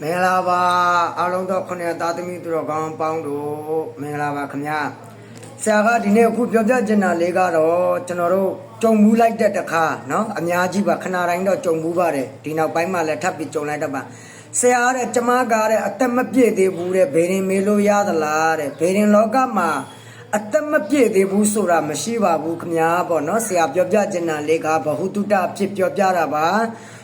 မင်္ဂလာပါအားလုံးတော့ခုနှစ်သားသမီးတို့ကောင်းပေါင်းတို့မင်္ဂလာပါခင်ဗျာဆရာကဒီနေ့အခုပြောပြချင်တာလေးကတော့ကျွန်တော်တို့ကြုံမှုလိုက်တဲ့တခါเนาะအများကြီးပါခဏတိုင်းတော့ကြုံမှုပါတယ်ဒီနောက်ပိုင်းမှာလည်းထပ်ပြီးကြုံလိုက်တော့ပါဆရာတဲ့ကျမကတဲ့အသက်မပြည့်သေးဘူးတဲ့ဘေရင်မေးလို့ရသလားတဲ့ဘေရင်လောကမှာအသက်မပြည့်သေးဘူးဆိုတာမရှိပါဘူးခင်ဗျာပေါ့เนาะဆရာပြောပြချင်တာလေးကဘဟုတုတဖြစ်ပြောပြတာပါ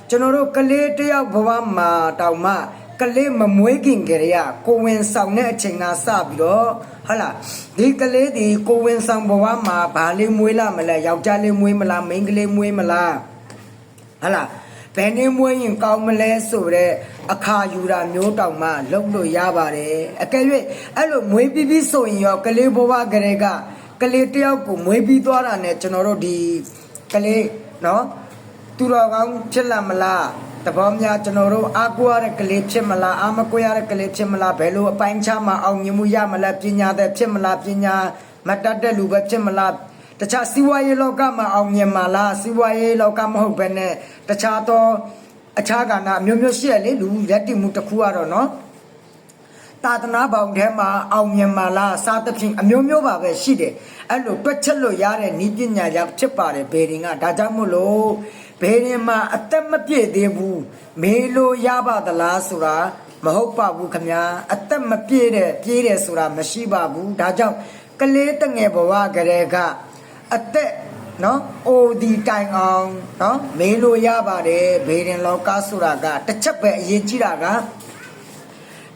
ကျွန်တော်တို့ကလေးတယောက်ဘဝမှာတောင်မှကလေးမမွေးခင်ကလေးကကိုဝင်ဆောင်တဲ့အချိန်ကစပြီးတော့ဟုတ်လားဒီကလေးဒီကိုဝင်ဆောင်ဘဝမှာဘာလေးမွေးလာမလဲယောက်ျားလေးမွေးမလားမိန်းကလေးမွေးမလားဟုတ်လားဘယ်နည်းမွေးရင်ကောင်းမလဲဆိုတဲ့အခါယူတာမျိုးတောင်မှလုပ်လို့ရပါတယ်အကယ်၍အဲ့လိုမွေးပြီးပြီးဆိုရင်ရောကလေးဘဝကလေးကကလေးတယောက်ကိုမွေးပြီးသွားတာနဲ့ကျွန်တော်တို့ဒီကလေးနော်သူတော်ကောင်းဖြစ်လာမလားတဘောများကျွန်တော်တို့အားကိုးရတဲ့ကလေးဖြစ်မလားအားမကိုးရတဲ့ကလေးဖြစ်မလားဘယ်လိုအပိုင်းခြားမှာအောင်မြင်မှုရမလဲပညာတဲ့ဖြစ်မလားပညာမတတ်တဲ့လူပဲဖြစ်မလားတခြားစီးပွားရေးလောကမှာအောင်မြင်မှာလားစီးပွားရေးလောကမဟုတ်ဘဲနဲ့တခြားသောအခြားကဏ္ဍမျိုးမျိုးရှိရလေလူရက်တည်မှုတစ်ခုကတော့နော်သာသနာပေါင်းထဲမှာအောင်မြင်မှာလားစားသဖြင့်အမျိုးမျိုးပါပဲရှိတယ်အဲ့လိုတွက်ချက်လို့ရတဲ့ဤပညာရဖြစ်ပါတယ်ဘေရင်ကဒါကြောင့်မို့လို့ဘေရင်မှာအသက်မပြည့်သေးဘူးမေးလို့ရပါသလားဆိုတာမဟုတ်ပါဘူးခင်ဗျာအသက်မပြည့်တဲ့ပြေးတယ်ဆိုတာမရှိပါဘူးဒါကြောင့်ကလေးတငယ်ဘဝကလေးကအသက်နော်အိုဒီတိုင်အောင်နော်မေးလို့ရပါတယ်ဘေရင်လောကဆိုတာကတစ်ချက်ပဲအရေးကြီးတာက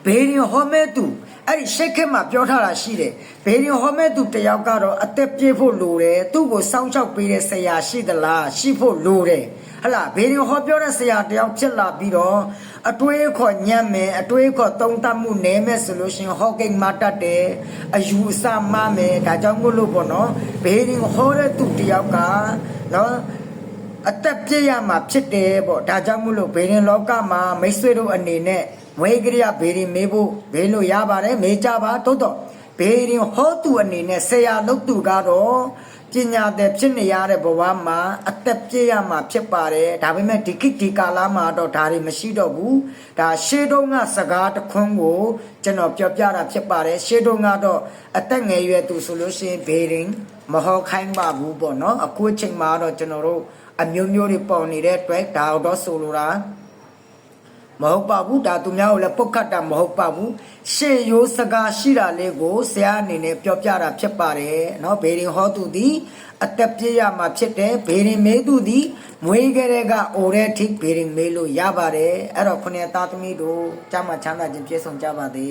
ဘေရင်ဟောမဲသူအဲ့ဒီရှိတ်ခဲမှာပြောထားတာရှိတယ်ဘေရင်ဟောမဲသူတယောက်ကတော့အသက်ပြည့်ဖို့လိုတယ်သူ့ကိုစောင့်ရှောက်ပေးတဲ့ဆရာရှိသလားရှိဖို့လိုတယ်ဟလာဘေရင်ဟောပြောတဲ့ဆရာတယောက်ဖြစ်လာပြီးတော့အတွေးခေါ်ညံ့မယ်အတွေးခေါ်သုံးသပ်မှုနည်းမယ်ဆိုလို့ရှင်ဟောကိန်းမတတ်တယ်အယူအဆမမယ်ဒါကြောင့်မို့လို့ပေါ့နော်ဘေရင်ဟောတဲ့သူတယောက်ကနော်အသက်ပြည့်ရမှာဖြစ်တယ်ပေါ့ဒါကြောင့်မို့လို့ဘေရင်လောကမှာမိတ်ဆွေတို့အနေနဲ့မွေးကလေးဘေရင်မေးဖို့မေးလို့ရပါတယ်မေးကြပါတိုးတော့ဘေရင်ဟောသူအနေနဲ့ဆရာလုပ်သူကတော့ပညာတဲ့ဖြစ်နေရတဲ့ဘဝမှာအသက်ပြည့်ရမှာဖြစ်ပါတယ်ဒါပေမဲ့ဒီခေတ်ဒီကာလမှာတော့ဒါတွေမရှိတော့ဘူးဒါရှေးတုန်းကစကားတခွန်းကိုကျွန်တော်ပြောပြတာဖြစ်ပါတယ်ရှေးတုန်းကတော့အသက်ငယ်ရွယ်သူဆိုလို့ရှိရင်ဘေရင်မဟောခိုင်းပါဘူးပေါ့နော်အခုအချိန်မှာတော့ကျွန်တော်တို့အမျိုးမျိုးတွေပေါ်နေတဲ့အတွက်ဒါတော့ဆိုလိုတာမဟုတ်ပါဘူးဒါသူများကိုလည်းပုတ်ခတ်တာမဟုတ်ပါဘူးရှေ့ရိုးစကားရှိတာလေးကိုဆရာအနေနဲ့ပြောပြတာဖြစ်ပါတယ်เนาะဘေရင်ဟောသူသည်အသက်ပြည့်ရမှာဖြစ်တယ်ဘေရင်မေးသူသည်မွေးကလေးကအိုတဲ့အထိဘေရင်မေးလို့ရပါတယ်အဲ့တော့ခုနှစ်သားသမီးတို့ကျမ်းမာချမ်းသာခြင်းပြည့်စုံကြပါစေ